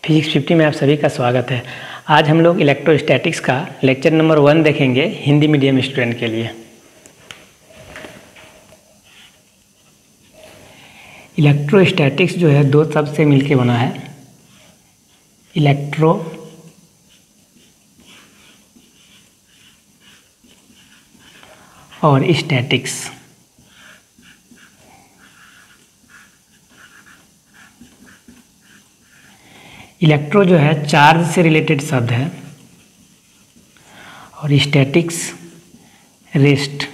Physics 50 में आप सभी का स्वागत है। आज हम लोग इलेक्ट्रोस्टैटिक्स का लेक्चर नंबर 1 देखेंगे हिंदी मीडियम स्टूडेंट के लिए। इलेक्ट्रोस्टैटिक्स जो है दो शब्द से मिलके बना है, इलेक्ट्रो और स्टैटिक्स। इलेक्ट्रो जो है चार्ज से रिलेटेड शब्द है और स्टैटिक्स रेस्ट।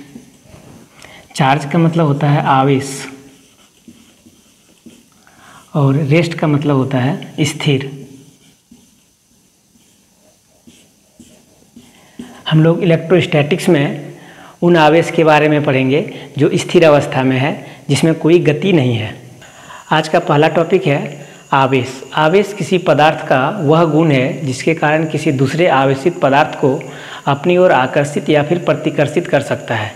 चार्ज का मतलब होता है आवेश और रेस्ट का मतलब होता है स्थिर। हम लोग इलेक्ट्रोस्टैटिक्स में उन आवेश के बारे में पढ़ेंगे जो स्थिर अवस्था में है, जिसमें कोई गति नहीं है। आज का पहला टॉपिक है आवेश। आवेश किसी पदार्थ का वह गुण है जिसके कारण किसी दूसरे आवेशित पदार्थ को अपनी ओर आकर्षित या फिर प्रतिकर्षित कर सकता है।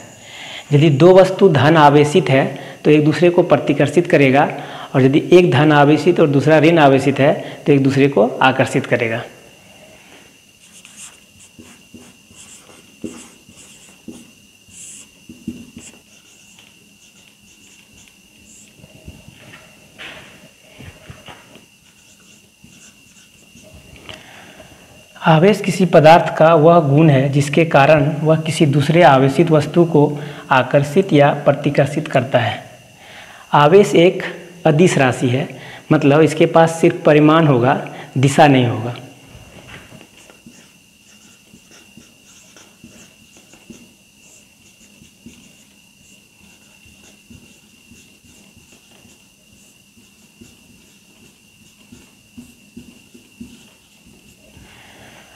यदि दो वस्तु धन आवेशित है तो एक दूसरे को प्रतिकर्षित करेगा, और यदि एक धन आवेशित और दूसरा ऋण आवेशित है तो एक दूसरे को आकर्षित करेगा। आवेश किसी पदार्थ का वह गुण है जिसके कारण वह किसी दूसरे आवेशित वस्तु को आकर्षित या प्रतिकर्षित करता है। आवेश एक अदिश राशि है, मतलब इसके पास सिर्फ परिमाण होगा, दिशा नहीं होगा।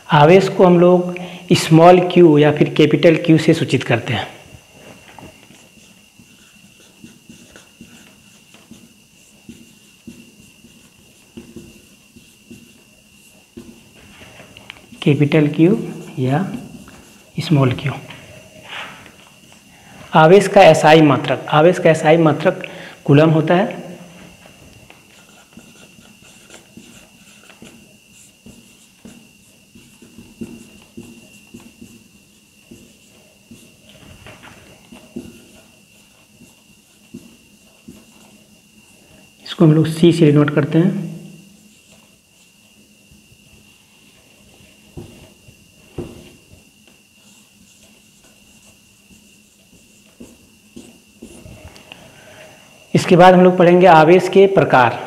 आवेश को हम लोग स्मॉल क्यू या फिर कैपिटल क्यू से सूचित करते हैं। कैपिटल क्यू या स्मॉल क्यू। आवेश का एसआई मात्रक, आवेश का एसआई मात्रक कूलम होता है। इसको हम लोग सी से डिनोट करते हैं। इसके बाद हम लोग पढ़ेंगे आवेश के प्रकार।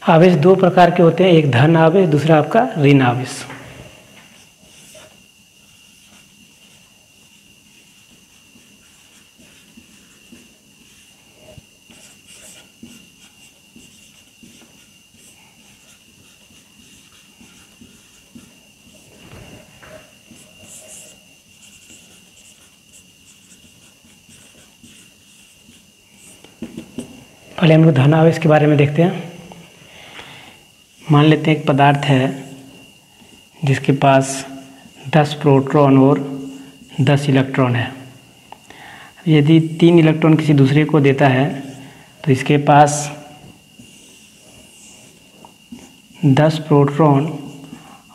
आवेश दो प्रकार के होते हैं, एक धन आवेश, दूसरा आपका ऋण आवेश। पहले हम लोग धन आवेश के बारे में देखते हैं। मान लेते हैं एक पदार्थ है जिसके पास 10 प्रोटॉन और 10 इलेक्ट्रॉन है। यदि 3 इलेक्ट्रॉन किसी दूसरे को देता है तो इसके पास 10 प्रोटॉन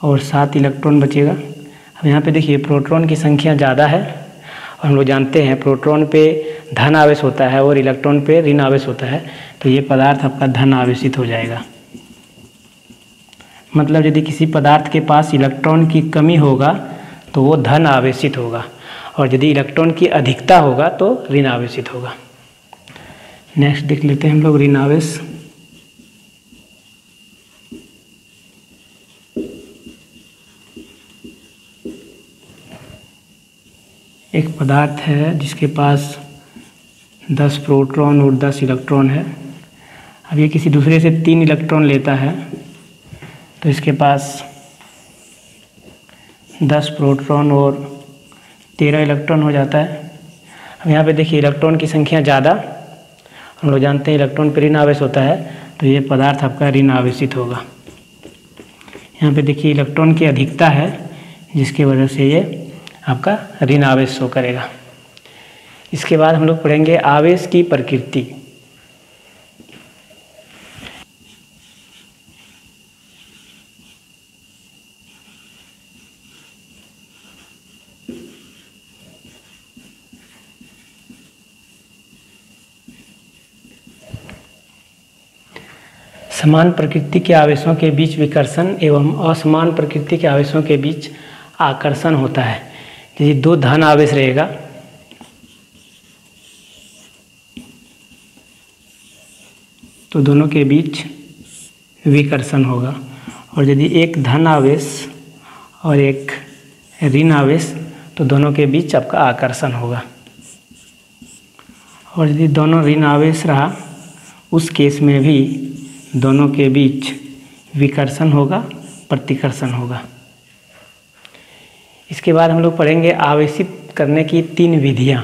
और 7 इलेक्ट्रॉन बचेगा। अब यहाँ पे देखिए प्रोटॉन की संख्या ज़्यादा है और हम लोग जानते हैं प्रोटॉन पे धन आवेश होता है और इलेक्ट्रॉन पे ऋण आवेश होता है, तो ये पदार्थ आपका धन आवेशित हो जाएगा। मतलब यदि किसी पदार्थ के पास इलेक्ट्रॉन की कमी होगा तो वो धन आवेशित होगा, और यदि इलेक्ट्रॉन की अधिकता होगा तो ऋण आवेशित होगा। नेक्स्ट देख लेते हैं हम लोग ऋण आवेश। एक पदार्थ है जिसके पास 10 प्रोटॉन और 10 इलेक्ट्रॉन है। अब ये किसी दूसरे से 3 इलेक्ट्रॉन लेता है तो इसके पास 10 प्रोटॉन और 13 इलेक्ट्रॉन हो जाता है। अब यहाँ पे देखिए इलेक्ट्रॉन की संख्या ज़्यादा, हम लोग जानते हैं इलेक्ट्रॉन पर ऋण आवेश होता है, तो ये पदार्थ आपका ऋण आवेशित होगा। यहाँ पे देखिए इलेक्ट्रॉन की अधिकता है, जिसकी वजह से ये आपका ऋण आवेश शो करेगा। इसके बाद हम लोग पढ़ेंगे आवेश की प्रकृति। समान प्रकृति के आवेशों के बीच विकर्षण एवं असमान प्रकृति के आवेशों के बीच आकर्षण होता है। यदि दो धन आवेश रहेगा तो दोनों के बीच विकर्षण होगा, और यदि एक धन आवेश और एक ऋण आवेश तो दोनों के बीच आपका आकर्षण होगा। और यदि दोनों ऋण आवेश रहा उस केस में भी दोनों के बीच विकर्षण होगा, प्रतिकर्षण होगा। इसके बाद हम लोग पढ़ेंगे आवेशित करने की 3 विधियां।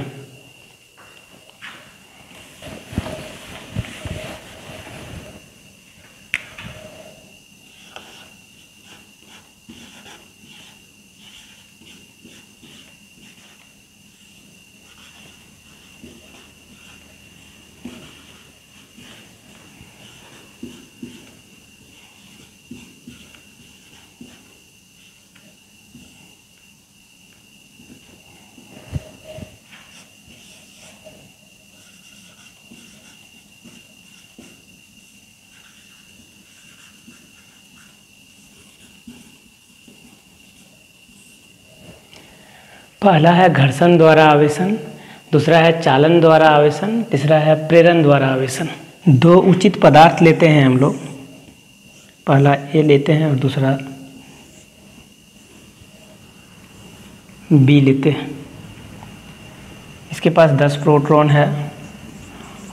पहला है घर्षण द्वारा आवेशन, दूसरा है चालन द्वारा आवेशन, तीसरा है प्रेरण द्वारा आवेशन। 2 उचित पदार्थ लेते हैं हम लोग, पहला ए लेते हैं और दूसरा बी लेते हैं। इसके पास 10 प्रोटॉन है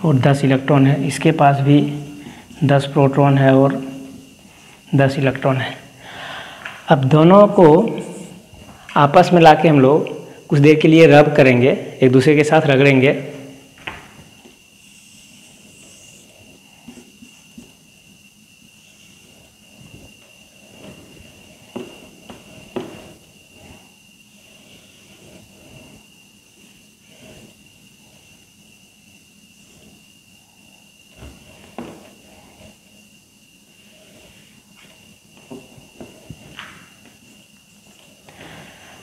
और 10 इलेक्ट्रॉन है, इसके पास भी 10 प्रोटॉन है और 10 इलेक्ट्रॉन है। अब दोनों को आपस में लाके हम लोग कुछ देर के लिए रब करेंगे, एक दूसरे के साथ रगड़ेंगे।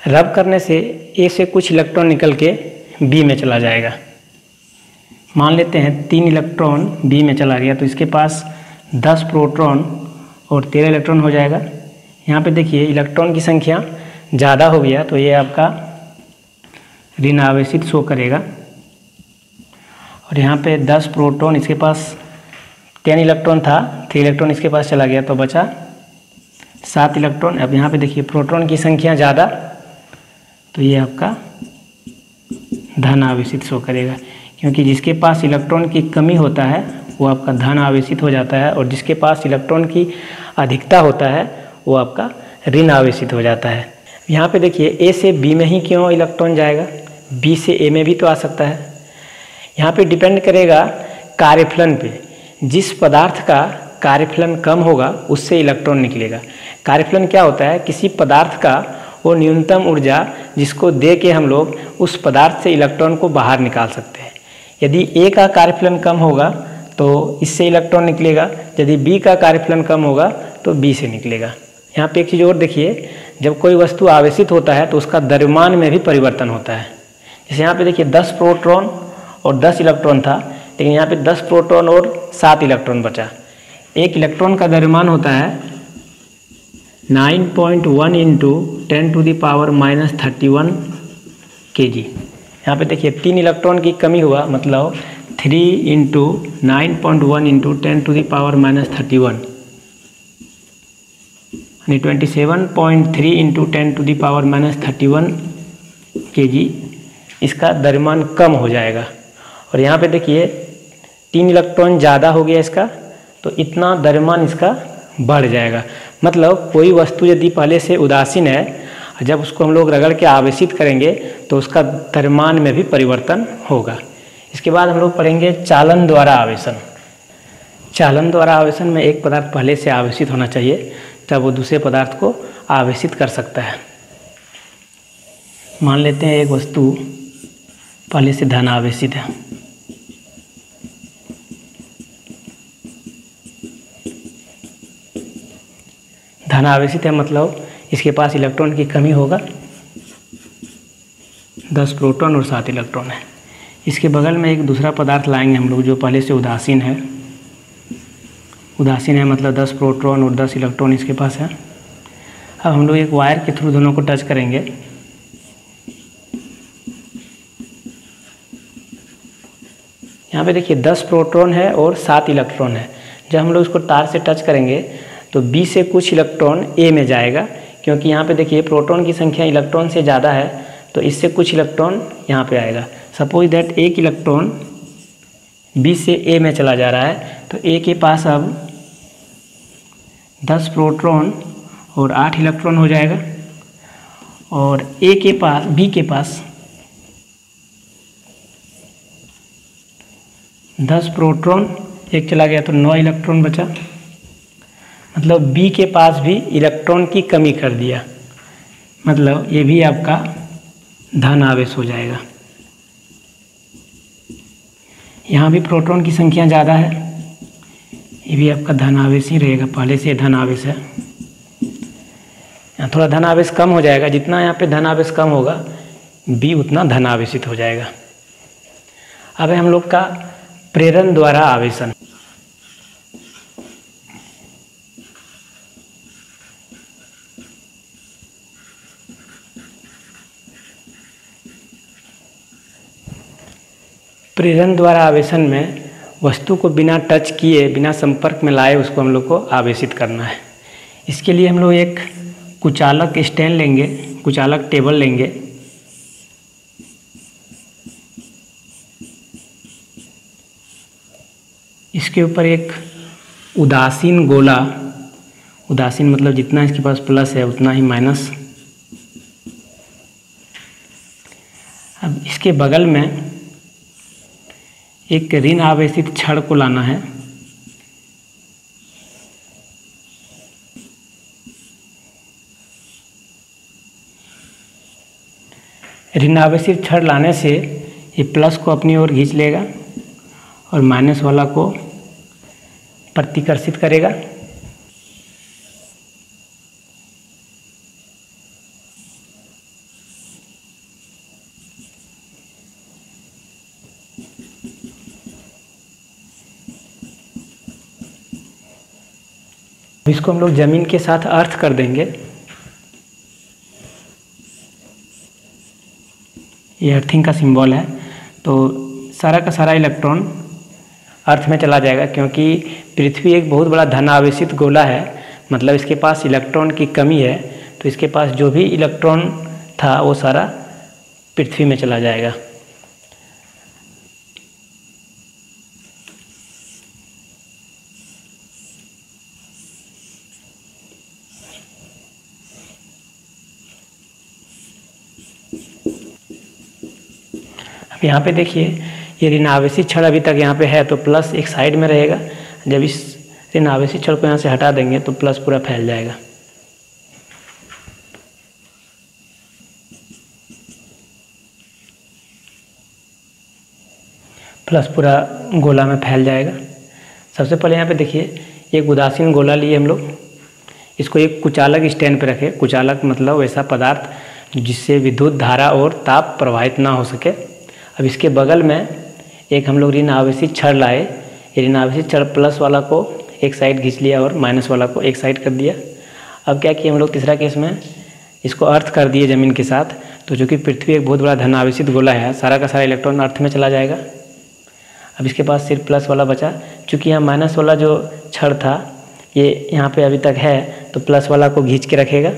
रब करने से ए से कुछ इलेक्ट्रॉन निकल के बी में चला जाएगा। मान लेते हैं 3 इलेक्ट्रॉन बी में चला गया तो इसके पास 10 प्रोटॉन और 13 इलेक्ट्रॉन हो जाएगा। यहाँ पे देखिए इलेक्ट्रॉन की संख्या ज़्यादा हो गया तो ये आपका ऋण आवेशित शो करेगा। और यहाँ पे 10 प्रोटॉन, इसके पास 10 इलेक्ट्रॉन था, 3 इलेक्ट्रॉन इसके पास चला गया तो बचा 7 इलेक्ट्रॉन। अब यहाँ पे देखिए प्रोटॉन की संख्या ज़्यादा तो ये आपका धन आवेशित शो करेगा, क्योंकि जिसके पास इलेक्ट्रॉन की कमी होता है वो आपका धन आवेशित हो जाता है, और जिसके पास इलेक्ट्रॉन की अधिकता होता है वो आपका ऋण आवेशित हो जाता है। यहाँ पे देखिए ए से बी में ही क्यों इलेक्ट्रॉन जाएगा, बी से ए में भी तो आ सकता है। यहाँ पे डिपेंड करेगा कार्यफलन पे, जिस पदार्थ का कार्यफलन कम होगा उससे इलेक्ट्रॉन निकलेगा। कार्यफलन क्या होता है, किसी पदार्थ का वो न्यूनतम ऊर्जा जिसको दे के हम लोग उस पदार्थ से इलेक्ट्रॉन को बाहर निकाल सकते हैं। यदि ए का कार्यफलन कम होगा तो इससे इलेक्ट्रॉन निकलेगा, यदि बी का कार्यफलन कम होगा तो बी से निकलेगा। यहाँ पे एक चीज़ और देखिए, जब कोई वस्तु आवेशित होता है तो उसका द्रव्यमान में भी परिवर्तन होता है। जैसे यहाँ पे देखिए 10 प्रोटॉन और 10 इलेक्ट्रॉन था, लेकिन यहाँ पे 10 प्रोटॉन और 7 इलेक्ट्रॉन बचा। एक इलेक्ट्रॉन का द्रव्यमान होता है 9.1 इंटू 10⁻³ kg। यहाँ पे देखिए 3 इलेक्ट्रॉन की कमी हुआ, मतलब 3 इंटू 9.1 इंटू 10⁻³ यानी 27.3 इंटू 10⁻³ kg इसका द्रव्यमान कम हो जाएगा। और यहाँ पे देखिए 3 इलेक्ट्रॉन ज़्यादा हो गया इसका, तो इतना द्रव्यमान इसका बढ़ जाएगा। मतलब कोई वस्तु यदि पहले से उदासीन है, जब उसको हम लोग रगड़ के आवेशित करेंगे तो उसका द्रव्यमान में भी परिवर्तन होगा। इसके बाद हम लोग पढ़ेंगे चालन द्वारा आवेशन। चालन द्वारा आवेशन में एक पदार्थ पहले से आवेशित होना चाहिए, तब वो दूसरे पदार्थ को आवेशित कर सकता है। मान लेते हैं एक वस्तु पहले से धन आवेशित है। धन आवेशित है मतलब इसके पास इलेक्ट्रॉन की कमी होगा, 10 प्रोटॉन और 7 इलेक्ट्रॉन है। इसके बगल में एक दूसरा पदार्थ लाएंगे हम लोग जो पहले से उदासीन है। उदासीन है मतलब 10 प्रोटॉन और 10 इलेक्ट्रॉन इसके पास है। अब हम लोग एक वायर के थ्रू दोनों को टच करेंगे। यहाँ पे देखिए 10 प्रोटॉन है और 7 इलेक्ट्रॉन है। जब हम लोग इसको तार से टच करेंगे तो B से कुछ इलेक्ट्रॉन A में जाएगा, क्योंकि यहाँ पे देखिए प्रोटॉन की संख्या इलेक्ट्रॉन से ज़्यादा है, तो इससे कुछ इलेक्ट्रॉन यहाँ पे आएगा। सपोज दैट एक इलेक्ट्रॉन B से A में चला जा रहा है, तो A के पास अब 10 प्रोटॉन और 8 इलेक्ट्रॉन हो जाएगा, और B के पास 10 प्रोटॉन, एक चला गया तो 9 इलेक्ट्रॉन बचा। मतलब B के पास भी इलेक्ट्रॉन की कमी कर दिया, मतलब ये भी आपका धन आवेश हो जाएगा। यहाँ भी प्रोटॉन की संख्या ज़्यादा है, ये भी आपका धन आवेश ही रहेगा, पहले से धन आवेश है। यहाँ थोड़ा धन आवेश कम हो जाएगा, जितना यहाँ पे धन आवेश कम होगा B उतना धन आवेशित हो जाएगा। अब है हम लोग का प्रेरण द्वारा आवेशन। प्रेरण द्वारा आवेशन में वस्तु को बिना टच किए, बिना संपर्क में लाए उसको हम लोग को आवेशित करना है। इसके लिए हम लोग एक कुचालक स्टैंड लेंगे, कुचालक टेबल लेंगे। इसके ऊपर एक उदासीन गोला, उदासीन मतलब जितना इसके पास प्लस है उतना ही माइनस। अब इसके बगल में एक ऋण आवेशित छड़ को लाना है। ऋण आवेशित छड़ लाने से ये प्लस को अपनी ओर खींच लेगा और माइनस वाला को प्रतिकर्षित करेगा। इसको हम लोग जमीन के साथ अर्थ कर देंगे। ये अर्थिंग का सिंबल है, तो सारा का सारा इलेक्ट्रॉन अर्थ में चला जाएगा, क्योंकि पृथ्वी एक बहुत बड़ा धन आवेशित गोला है, मतलब इसके पास इलेक्ट्रॉन की कमी है, तो इसके पास जो भी इलेक्ट्रॉन था वो सारा पृथ्वी में चला जाएगा। अब यहाँ पे देखिए ये ऋण आवेशित छड़ अभी तक यहाँ पे है, तो प्लस एक साइड में रहेगा। जब इस ऋण आवेशित छड़ को यहाँ से हटा देंगे तो प्लस पूरा फैल जाएगा। प्लस पूरा गोला में फैल जाएगा। सबसे पहले यहाँ पे देखिए एक उदासीन गोला लिए हम लोग, इसको एक कुचालक स्टैंड पे रखे। कुचालक मतलब वैसा पदार्थ जिससे विद्युत धारा और ताप प्रवाहित ना हो सके। अब इसके बगल में एक हम लोग ऋण आवेशित छड़ लाए। ये ऋण आवेशित छड़ प्लस वाला को एक साइड खींच लिया और माइनस वाला को एक साइड कर दिया। अब क्या किया हम लोग तीसरा केस में इसको अर्थ कर दिए ज़मीन के साथ। तो जो कि पृथ्वी एक बहुत बड़ा धन आवेशित गोला है, सारा का सारा इलेक्ट्रॉन अर्थ में चला जाएगा। अब इसके पास सिर्फ प्लस वाला बचा। चूँकि यहाँ माइनस वाला जो छड़ था ये यहाँ पे अभी तक है, तो प्लस वाला को खींच के रखेगा,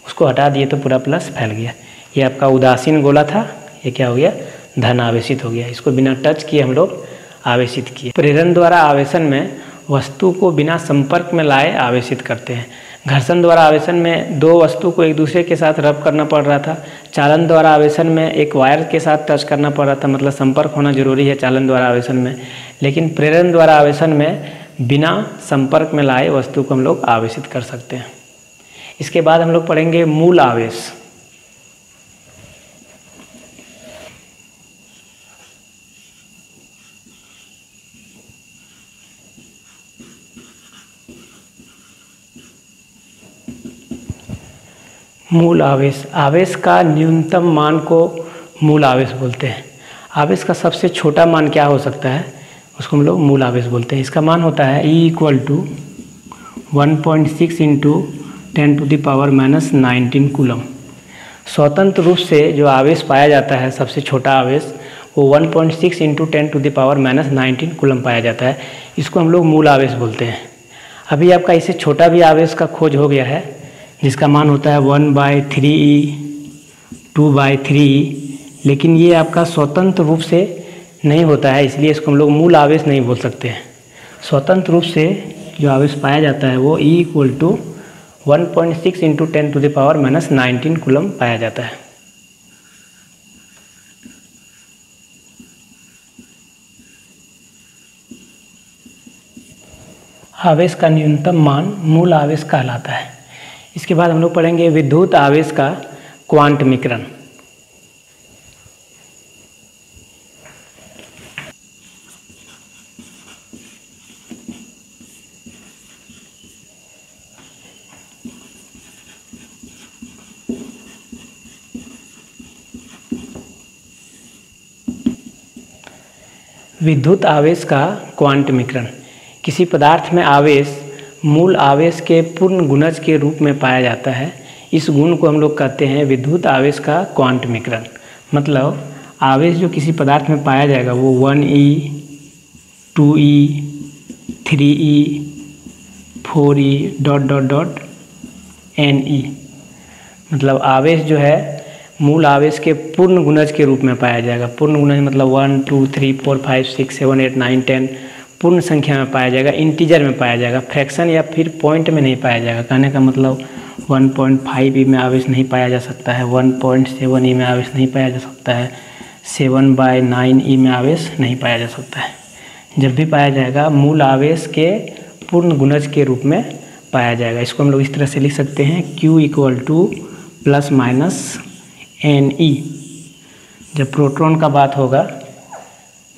उसको हटा दिए तो पूरा प्लस फैल गया। ये आपका उदासीन गोला था, ये क्या हो गया, धन आवेशित हो गया। इसको बिना टच किए हम लोग आवेशित किए। प्रेरण द्वारा आवेशन में वस्तु को बिना संपर्क में लाए आवेशित करते हैं। घर्षण द्वारा आवेशन में दो वस्तु को एक दूसरे के साथ रब करना पड़ रहा था। चालन द्वारा आवेशन में एक वायर के साथ टच करना पड़ रहा था, मतलब संपर्क होना जरूरी है चालन द्वारा आवेशन में। लेकिन प्रेरण द्वारा आवेशन में बिना संपर्क में लाए वस्तु को हम लोग आवेशित कर सकते हैं। इसके बाद हम लोग पढ़ेंगे मूल आवेश। मूल आवेश, आवेश का न्यूनतम मान को मूल आवेश बोलते हैं। आवेश का सबसे छोटा मान क्या हो सकता है, उसको हम लोग मूल आवेश बोलते हैं। इसका मान होता है E = 1.6 × 10⁻⁻19 कूलम। स्वतंत्र रूप से जो आवेश पाया जाता है, सबसे छोटा आवेश, वो 1.6 × 10⁻⁻19 कूलम पाया जाता है। इसको हम लोग मूल आवेश बोलते हैं। अभी आपका इससे छोटा भी आवेश का खोज हो गया है, जिसका मान होता है 1/3e, 2/3e, लेकिन ये आपका स्वतंत्र रूप से नहीं होता है, इसलिए इसको हम लोग मूल आवेश नहीं बोल सकते हैं। स्वतंत्र रूप से जो आवेश पाया जाता है वो E = 1.6 × 10⁻⁻19 कूलम पाया जाता है। आवेश का न्यूनतम मान मूल आवेश कहलाता है। इसके बाद हम लोग पढ़ेंगे विद्युत आवेश का क्वांटमीकरण। विद्युत आवेश का क्वांटमीकरण। किसी पदार्थ में आवेश मूल आवेश के पूर्ण गुणज के रूप में पाया जाता है। इस गुण को हम लोग कहते हैं विद्युत आवेश का क्वांटमीकरण। मतलब आवेश जो किसी पदार्थ में पाया जाएगा वो 1e, 2e, 3e, 4e ... ne, मतलब आवेश जो है मूल आवेश के पूर्ण गुणज के रूप में पाया जाएगा। पूर्ण गुणज मतलब 1 2 3 4 5 6 7 8 9 10 पूर्ण संख्या में पाया जाएगा, इंटीजर में पाया जाएगा, फ्रैक्शन या फिर पॉइंट में नहीं पाया जाएगा। कहने का मतलब 1.5e में आवेश नहीं पाया जा सकता है, 1.7e में आवेश नहीं पाया जा सकता है, 7/9e में आवेश नहीं पाया जा सकता है। जब भी पाया जाएगा मूल आवेश के पूर्ण गुणज के रूप में पाया जाएगा। इसको हम लोग इस तरह से लिख सकते हैं Q = ±ne। जब प्रोटॉन का बात होगा,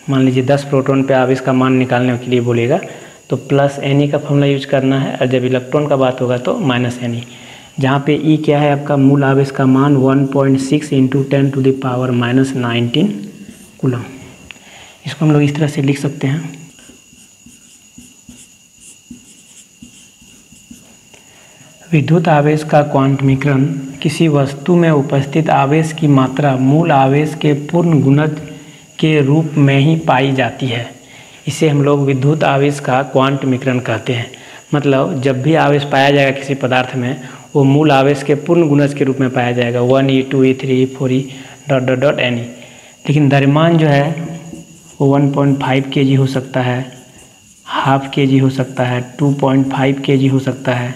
मान लीजिए 10 प्रोटॉन पे आवेश का मान निकालने के लिए बोलेगा तो +ne का फॉर्मूला यूज करना है, और जब इलेक्ट्रॉन का बात होगा तो -ne। जहाँ पे E क्या है आपका मूल आवेश का मान 1.6 × 10⁻⁻19 कूलम। इसको हम लोग इस तरह से लिख सकते हैं। विद्युत आवेश का क्वांटमीकरण किसी वस्तु में उपस्थित आवेश की मात्रा मूल आवेश के पूर्ण गुणज के रूप में ही पाई जाती है। इसे हम लोग विद्युत आवेश का क्वांटमीकरण कहते हैं। मतलब जब भी आवेश पाया जाएगा किसी पदार्थ में, वो मूल आवेश के पूर्ण गुणज के रूप में पाया जाएगा, 1e, 2e, 3e, 4e ... ne। लेकिन द्रव्यमान जो है वो 1.5 kg हो सकता है, ½ kg हो सकता है, 2.5 kg हो सकता है,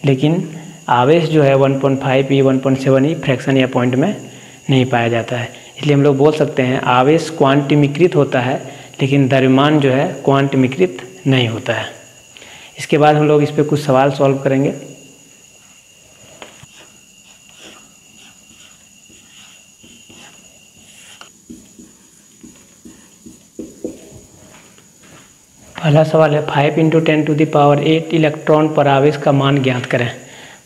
लेकिन आवेश जो है 1.5e, 1.7e फ्रैक्शन या पॉइंट में नहीं पाया जाता है। इसलिए हम लोग बोल सकते हैं आवेश क्वांटमीकृत होता है, लेकिन द्रव्यमान जो है क्वांटमीकृत नहीं होता है। इसके बाद हम लोग इस पर कुछ सवाल सॉल्व करेंगे। पहला सवाल है 5 × 10⁸ इलेक्ट्रॉन पर आवेश का मान ज्ञात करें।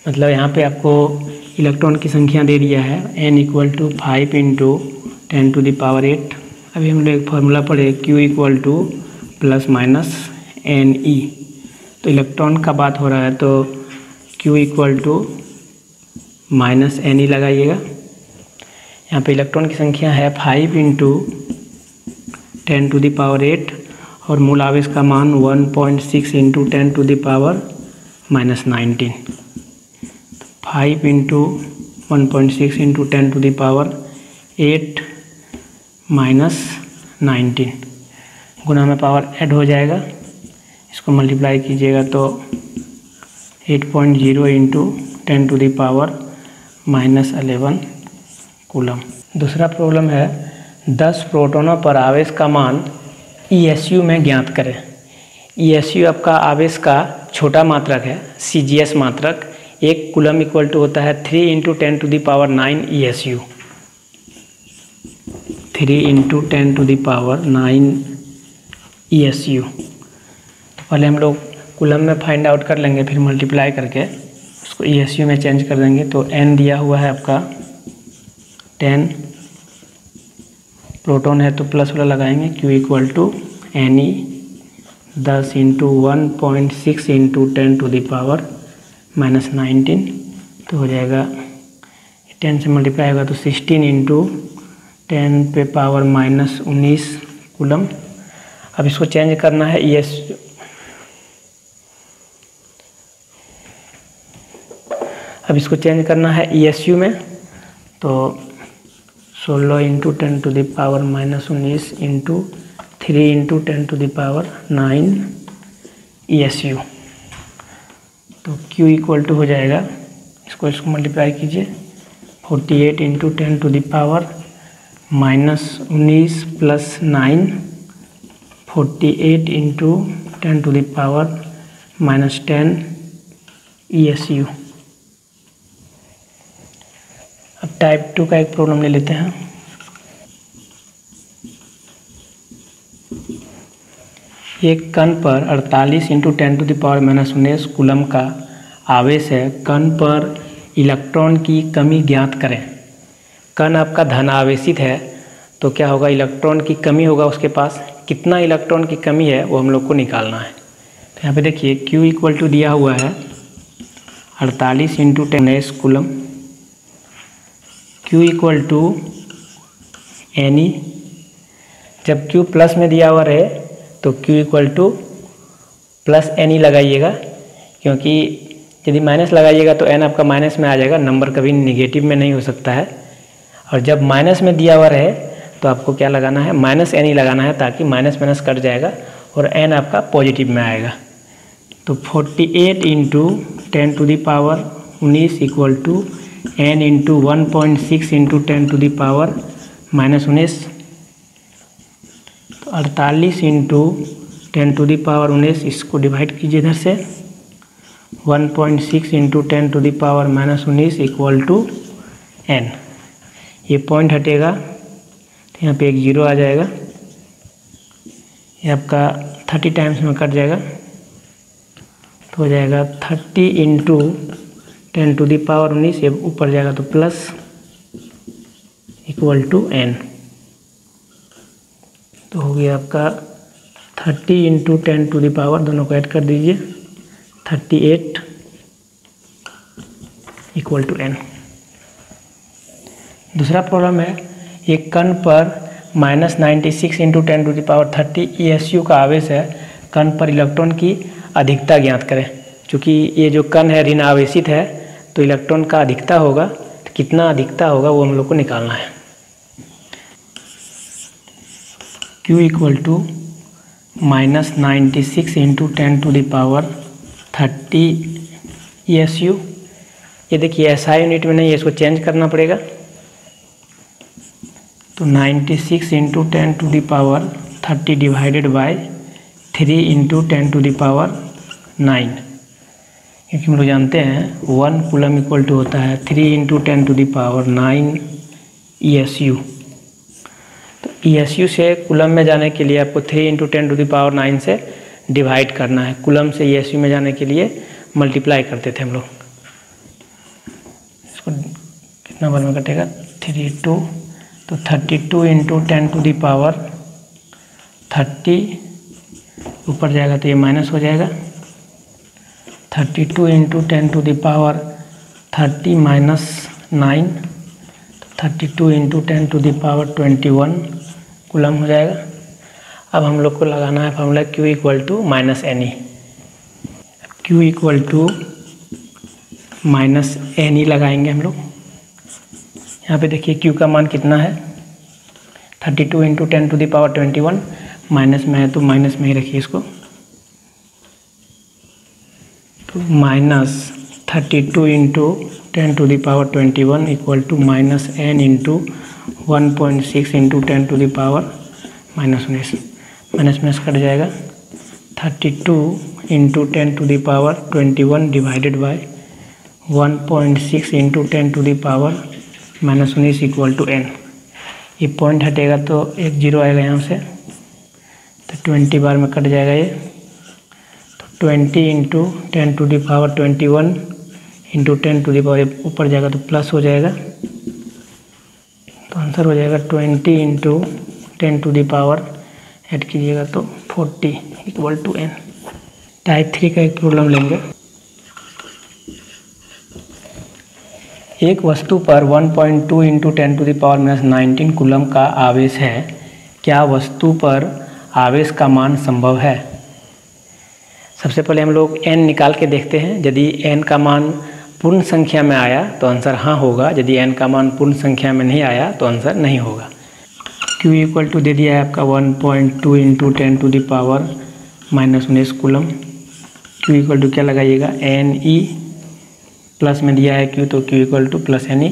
मतलब यहाँ पे आपको इलेक्ट्रॉन की संख्या दे दिया है, n = 5 × 10⁸। अभी हम लोग एक फार्मूला पढ़े Q = ±ne। तो इलेक्ट्रॉन का बात हो रहा है तो Q = -ne लगाइएगा। यहाँ पे इलेक्ट्रॉन की संख्या है 5 × 10⁸ और मूल आवेश का मान 1.6 × 10⁻⁻19। 5 × 1.6 × 10⁸ -19 गुना में पावर ऐड हो जाएगा। इसको मल्टीप्लाई कीजिएगा तो 8.0 × 10⁻−11 कूलम। दूसरा प्रॉब्लम है 10 प्रोटॉनों पर आवेश का मान ESU में ज्ञात करें। ESU आपका आवेश का छोटा मात्रक है, CGS मात्रक। 1 कूलम इक्वल टू होता है 3 × 10⁹ ESU, 3 × 10⁹ ESU। तो पहले हम लोग कूलम में फाइंड आउट कर लेंगे, फिर मल्टीप्लाई करके उसको ESU में चेंज कर देंगे। तो N दिया हुआ है आपका 10, प्रोटॉन है तो प्लस वाला लगाएंगे। Q इक्वल टू Ne 10 × 1.6 × 10⁻19, तो हो जाएगा 10 से मल्टीप्लाई होगा तो 16 × 10⁻19 कूलम। अब इसको चेंज करना है ESU में। तो 16 × 10⁻19 × 3 × 10⁹ ESU। तो Q इक्वल टू हो जाएगा, इसको मल्टीप्लाई कीजिए, 48 × 10⁻19 + 9, 48 × 10⁻10 ESU। अब टाइप 2 का एक प्रॉब्लम ले लेते हैं। एक कण पर 48 × 10⁻19 कूलम का आवेश है। कण पर इलेक्ट्रॉन की कमी ज्ञात करें। कण आपका धन आवेशित है तो क्या होगा, इलेक्ट्रॉन की कमी होगा उसके पास। कितना इलेक्ट्रॉन की कमी है वो हम लोग को निकालना है। तो यहाँ पे देखिए Q इक्वल टू दिया हुआ है 48 × 10 coulomb. Q equal to Ne, जब Q प्लस में दिया हुआ रहे तो Q equal to plus Ne लगाइएगा, क्योंकि यदि माइनस लगाइएगा तो N आपका माइनस में आ जाएगा, नंबर कभी नेगेटिव में नहीं हो सकता है। और जब माइनस में दिया हुआ रहे तो आपको क्या लगाना है, -Ne लगाना है, ताकि माइनस माइनस कट जाएगा और N आपका पॉजिटिव में आएगा। तो 48 × 10⁻19 इक्वल टू N × 1.6 × 10⁻19। तो 48 × 10⁻19, इसको डिवाइड कीजिए इधर से, 1.6 × 10⁻19 इक्वल टू N। ये पॉइंट हटेगा तो यहाँ पे एक 0 आ जाएगा, ये आपका 30 टाइम्स में कट जाएगा, तो हो जाएगा 30 × 10⁻19, ये ऊपर जाएगा तो प्लस इक्वल टू N। तो हो गया आपका 30 × 10⁻, दोनों को ऐड कर दीजिए, 38 इक्वल टू N। दूसरा प्रॉब्लम है, एक कण पर -96 × 10⁻30 ESU का आवेश है। कण पर इलेक्ट्रॉन की अधिकता ज्ञात करें। चूँकि ये जो कण है ऋण आवेशित है तो इलेक्ट्रॉन का अधिकता होगा, तो कितना अधिकता होगा वो हम लोग को निकालना है। Q equal to -96 × 10⁻30 ESU। ये देखिए SI यूनिट में नहीं है, इसको चेंज करना पड़ेगा। तो 96 × 10⁻30 डिवाइडेड बाय 3 × 10⁻9, क्योंकि हम लोग जानते हैं 1 कूलम इक्वल टू होता है 3 × 10⁻9 ESU। तो ESU से कूलम में जाने के लिए आपको 3 × 10⁻9 से डिवाइड करना है। कूलम से ESU में जाने के लिए मल्टीप्लाई करते थे हम लोग। इसको कितना बार में कटेगा, 32, तो 32 × 10⁻30 ऊपर जाएगा तो ये माइनस हो जाएगा, 32 × 10⁻30 -9, तो 32 × 10⁻21 कूलम हो जाएगा। अब हम लोग को लगाना है formula Q equal to -Ne। Q equal to -Ne लगाएंगे हम लोग। यहाँ पे देखिए Q का मान कितना है, 32 × 10⁻21, माइनस में है तो माइनस में ही रखिए इसको। तो -32 × 10⁻21 equal to -N × 1.6 × 10⁻19, minus minus cut जाएगा, 32 into 10⁻21 divided by 1.6 into 10⁻−19 equal to n। ये पॉइंट हटेगा तो एक जीरो आएगा यहाँ से, तो 20 बार में कट जाएगा ये, तो 20 इंटू 10⁻21 इंटू 10 ऊपर जाएगा तो प्लस हो जाएगा, तो आंसर हो जाएगा 20 इंटू 10 ऐड कीजिएगा तो 40 इक्वल टू n। टाइप 3 का एक प्रॉब्लम लेंगे। एक वस्तु पर 1.2 इंटू 10⁻−19 कूलम का आवेश है, क्या वस्तु पर आवेश का मान संभव है? सबसे पहले हम लोग n निकाल के देखते हैं। यदि n का मान पूर्ण संख्या में आया तो आंसर हाँ होगा, यदि n का मान पूर्ण संख्या में नहीं आया तो आंसर नहीं होगा। Q इक्वल टू दे दिया है आपका 1.2 into 10⁻−19 coulomb. Q equal to क्या लगाइएगा, NE, प्लस में दिया है Q तो Q equal to plus NE।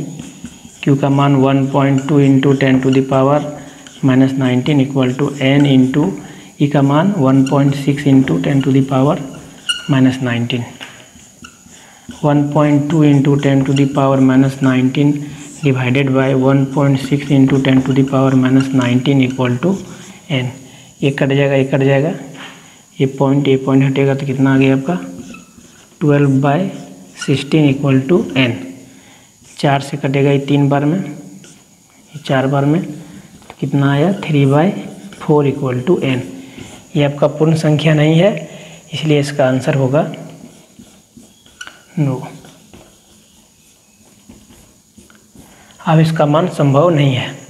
Q का मान 1.2 into 10⁻−19 equal to N into E का मान 1.6 into 10⁻−19। 1.2 into 10⁻−19 divided by 1.6 into 10⁻−19 equal to n। ये कट जाएगा, ये कट जाएगा, ये पॉइंट हटेगा तो कितना आ गया आपका 12/16 इक्वल टू n। 4 से कटेगा ये 3 बार में, ये 4 बार में, तो कितना आया 3/4 इक्वल टू n। ये आपका पूर्ण संख्या नहीं है, इसलिए इसका आंसर होगा नो। आवेश का मान संभव नहीं है।